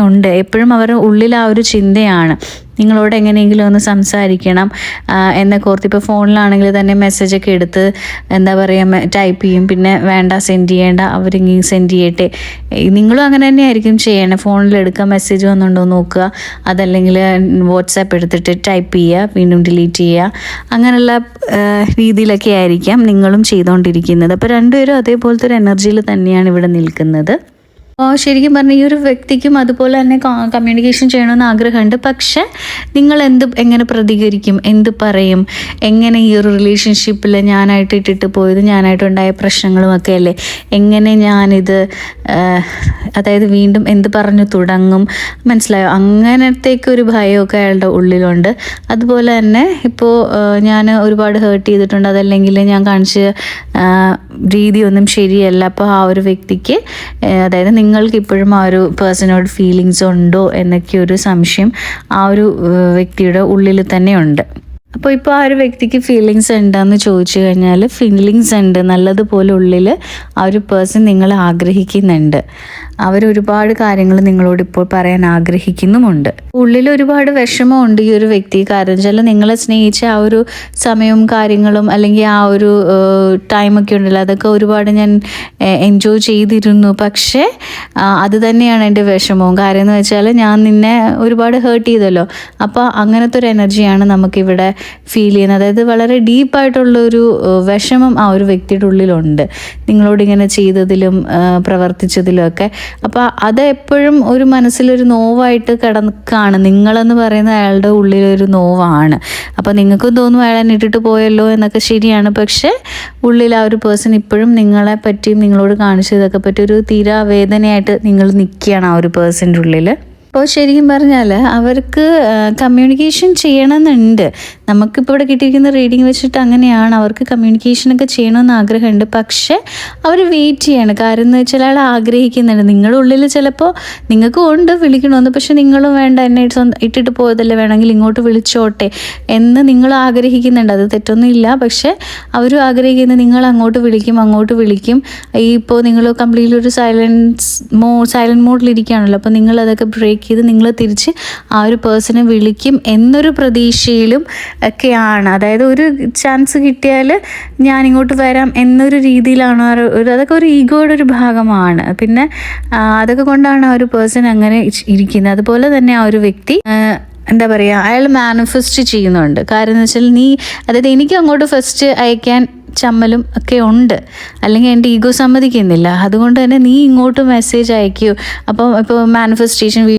ഉണ്ട്. എപ്പോഴും അവരുടെ ഉള്ളിൽ ആ ഒരു ചിന്തയാണ് നിങ്ങളോട് എങ്ങനെയെങ്കിലും ഒന്ന് സംസാരിക്കണം എന്നൊക്കെ ഓർത്ത്. ഇപ്പോൾ ഫോണിലാണെങ്കിൽ തന്നെ മെസ്സേജൊക്കെ എടുത്ത് എന്താ പറയുക ടൈപ്പ് ചെയ്യും, പിന്നെ വേണ്ട സെൻഡ് ചെയ്യേണ്ട അവരിങ്ങനെ സെൻഡ് ചെയ്യട്ടെ. നിങ്ങളും അങ്ങനെ തന്നെ ആയിരിക്കും ചെയ്യണേ. ഫോണിൽ എടുക്കുക, മെസ്സേജ് വന്നുണ്ടോ നോക്കുക, അതല്ലെങ്കിൽ വാട്സാപ്പ് എടുത്തിട്ട് ടൈപ്പ് ചെയ്യുക, വീണ്ടും ഡിലീറ്റ് ചെയ്യുക, അങ്ങനെയുള്ള രീതിയിലൊക്കെ ആയിരിക്കാം നിങ്ങളും ചെയ്തുകൊണ്ടിരിക്കുന്നത്. അപ്പോൾ രണ്ടുപേരും അതേപോലത്തെ ഒരു എനർജിയിൽ തന്നെയാണ് ഇവിടെ നിൽക്കുന്നത്. അപ്പോൾ ശരിക്കും പറഞ്ഞാൽ ഈ ഒരു വ്യക്തിക്കും അതുപോലെ തന്നെ കമ്മ്യൂണിക്കേഷൻ ചെയ്യണമെന്ന് ആഗ്രഹമുണ്ട്. പക്ഷെ നിങ്ങൾ എങ്ങനെ പ്രതികരിക്കും, എന്ത് പറയും, എങ്ങനെ ഈ ഒരു റിലേഷൻഷിപ്പിൽ ഞാനായിട്ട് ഇട്ടിട്ട് പോയത്, ഞാനായിട്ടുണ്ടായ പ്രശ്നങ്ങളും ഒക്കെ അല്ലേ, എങ്ങനെ ഞാനിത് അതായത് വീണ്ടും എന്ത് പറഞ്ഞു തുടങ്ങും, മനസ്സിലായോ? അങ്ങനത്തേക്കൊരു ഭയമൊക്കെ അയാളുടെ ഉള്ളിലുണ്ട്. അതുപോലെ തന്നെ ഇപ്പോൾ ഞാൻ ഒരുപാട് ഹേർട്ട് ചെയ്തിട്ടുണ്ട്, അതല്ലെങ്കിൽ ഞാൻ കാണിച്ച രീതിയൊന്നും ശരിയല്ല. അപ്പോൾ ആ ഒരു വ്യക്തിക്ക് അതായത് നിങ്ങൾക്ക് ഇപ്പോഴും ആ ഒരു പേഴ്സണോട് ഫീലിങ്സ് ഉണ്ടോ എന്നൊക്കെ ഒരു സംശയം ആ ഒരു വ്യക്തിയുടെ ഉള്ളിൽ തന്നെ ഉണ്ട്. അപ്പോൾ ഇപ്പോൾ ആ ഒരു വ്യക്തിക്ക് ഫീലിങ്സ് ഉണ്ടെന്ന് ചോദിച്ചു കഴിഞ്ഞാൽ ഫീലിങ്സ് ഉണ്ട്, നല്ലതുപോലെ ഉള്ളിൽ ആ ഒരു പേഴ്സൺ നിങ്ങളെ ആഗ്രഹിക്കുന്നുണ്ട്. അവരൊരുപാട് കാര്യങ്ങൾ നിങ്ങളോട് ഇപ്പോൾ പറയാൻ ആഗ്രഹിക്കുന്നുമുണ്ട്. ഉള്ളിൽ ഒരുപാട് വിഷമമുണ്ട് ഈ ഒരു വ്യക്തി. കാരണം വെച്ചാൽ നിങ്ങളെ സ്നേഹിച്ച ആ ഒരു സമയവും കാര്യങ്ങളും അല്ലെങ്കിൽ ആ ഒരു ടൈമൊക്കെ ഉണ്ടല്ലോ, അതൊക്കെ ഒരുപാട് ഞാൻ എൻജോയ് ചെയ്തിരുന്നു. പക്ഷേ അത് തന്നെയാണ് എൻ്റെ വിഷമവും. കാര്യം എന്ന് വെച്ചാൽ ഞാൻ നിന്നെ ഒരുപാട് ഹേർട്ട് ചെയ്തല്ലോ. അപ്പോൾ അങ്ങനത്തെ ഒരു എനർജിയാണ് നമുക്കിവിടെ ഫീൽ ചെയ്യുന്നത്. അതായത് വളരെ ഡീപ്പായിട്ടുള്ളൊരു വിഷമം ആ ഒരു വ്യക്തിയുടെ ഉള്ളിലുണ്ട് നിങ്ങളോട് ഇങ്ങനെ ചെയ്തതിലും പ്രവർത്തിച്ചതിലും ഒക്കെ. അപ്പോൾ അത് എപ്പോഴും ഒരു മനസ്സിലൊരു നോവായിട്ട് കിടക്കുകയാണ്. നിങ്ങളെന്ന് പറയുന്ന അയാളുടെ ഉള്ളിലൊരു നോവാണ്. അപ്പോൾ നിങ്ങൾക്കും തോന്നും അയാൾ എന്നെ ഇട്ടിട്ട് പോയല്ലോ എന്നൊക്കെ, ശരിയാണ്. പക്ഷേ ഉള്ളിൽ ആ ഒരു പേഴ്സൺ ഇപ്പോഴും നിങ്ങളെ പറ്റിയും നിങ്ങളോട് കാണിച്ചതൊക്കെ പറ്റി ഒരു തീരാ വേദനയായിട്ട് നിങ്ങൾ നിൽക്കുകയാണ് ആ ഒരു പേഴ്സൻ്റെ ഉള്ളിൽ. അപ്പോൾ ശരിക്കും പറഞ്ഞാൽ അവർക്ക് കമ്മ്യൂണിക്കേഷൻ ചെയ്യണമെന്നുണ്ട്. നമുക്കിപ്പോൾ ഇവിടെ കിട്ടിയിരിക്കുന്ന റീഡിങ് വെച്ചിട്ട് അങ്ങനെയാണ്, അവർക്ക് കമ്മ്യൂണിക്കേഷനൊക്കെ ചെയ്യണമെന്ന് ആഗ്രഹമുണ്ട്. പക്ഷേ അവർ വെയിറ്റ് ചെയ്യാണ്. കാര്യം എന്ന് വെച്ചാൽ അയാൾ ആഗ്രഹിക്കുന്നുണ്ട്. നിങ്ങളുടെ ഉള്ളിൽ ചിലപ്പോൾ നിങ്ങൾക്കും ഉണ്ട് വിളിക്കണമെന്ന്, പക്ഷെ നിങ്ങളും വേണ്ട, എന്നെ ഇട്ടിട്ട് പോയതല്ലേ, വേണമെങ്കിൽ ഇങ്ങോട്ട് വിളിച്ചോട്ടെ എന്ന് നിങ്ങൾ ആഗ്രഹിക്കുന്നുണ്ട്. അത് തെറ്റൊന്നും ഇല്ല. പക്ഷേ അവരും ആഗ്രഹിക്കുന്നത് നിങ്ങൾ അങ്ങോട്ട് വിളിക്കും. ഇപ്പോൾ നിങ്ങൾ കംപ്ലീറ്റ്ലി ഒരു സൈലൻറ്റ് മോഡിലിരിക്കുകയാണല്ലോ. അപ്പോൾ നിങ്ങളതൊക്കെ ബ്രേക്ക് ചെയ്ത് നിങ്ങൾ തിരിച്ച് ആ ഒരു പേഴ്സണെ വിളിക്കും എന്നൊരു പ്രതീക്ഷയിലും ഒക്കെയാണ്. അതായത് ഒരു ചാൻസ് കിട്ടിയാൽ ഞാൻ ഇങ്ങോട്ട് വരാം എന്നൊരു രീതിയിലാണ് അതൊക്കെ ഒരു ഈഗോയുടെ ഒരു ഭാഗമാണ്. പിന്നെ അതൊക്കെ കൊണ്ടാണ് ആ ഒരു പേഴ്സൺ അങ്ങനെ ഇരിക്കുന്നത്. അതുപോലെ തന്നെ ആ ഒരു വ്യക്തി എന്താ പറയുക, അയാൾ മാനിഫെസ്റ്റ് ചെയ്യുന്നുണ്ട്. കാര്യം എന്ന് വെച്ചാൽ അതായത് എനിക്ക് അങ്ങോട്ട് ഫസ്റ്റ് അയക്കാൻ ചമ്മലും ഒക്കെ ഉണ്ട്, അല്ലെങ്കിൽ എൻ്റെ ഈഗോ സമ്മതിക്കുന്നില്ല. അതുകൊണ്ട് തന്നെ നീ ഇങ്ങോട്ട് മെസ്സേജ് അയക്കൂ. അപ്പോൾ മാനിഫെസ്റ്റേഷൻ